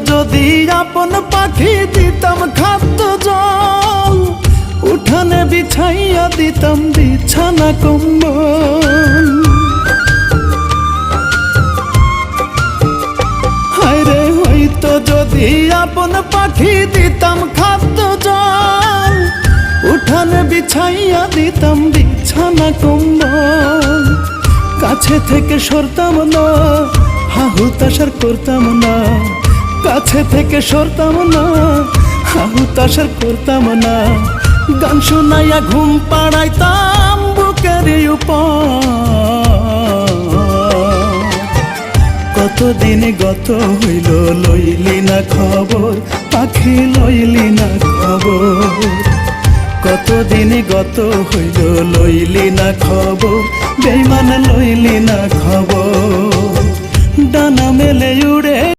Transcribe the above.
যদি আপন পাখি দিতাম খাদ্য জল, উঠানে বিছাইয়া দিতাম বিছানা কম্বল। হায়রে হইতো যদি আপন পাখি দিতাম খাদ্য জল, উঠানে বিছাইয়া দিতাম বিছানা কম্বল। কাছে থেকে সরতাম না, হাহুতাশার করতাম না, কাছে থেকে সরতাম না, হাহুতাশার করতাম না। গান শোনাইয়া ঘুম পাড়াইতাম বুকের উপর। কতদিন গত হইল লইলি না খবর, পাখি লইলি না খবর। কতদিন গত হইল লইলি না খবর, বেঈমান লইলি না খবর। ডানা মেলে উড়ে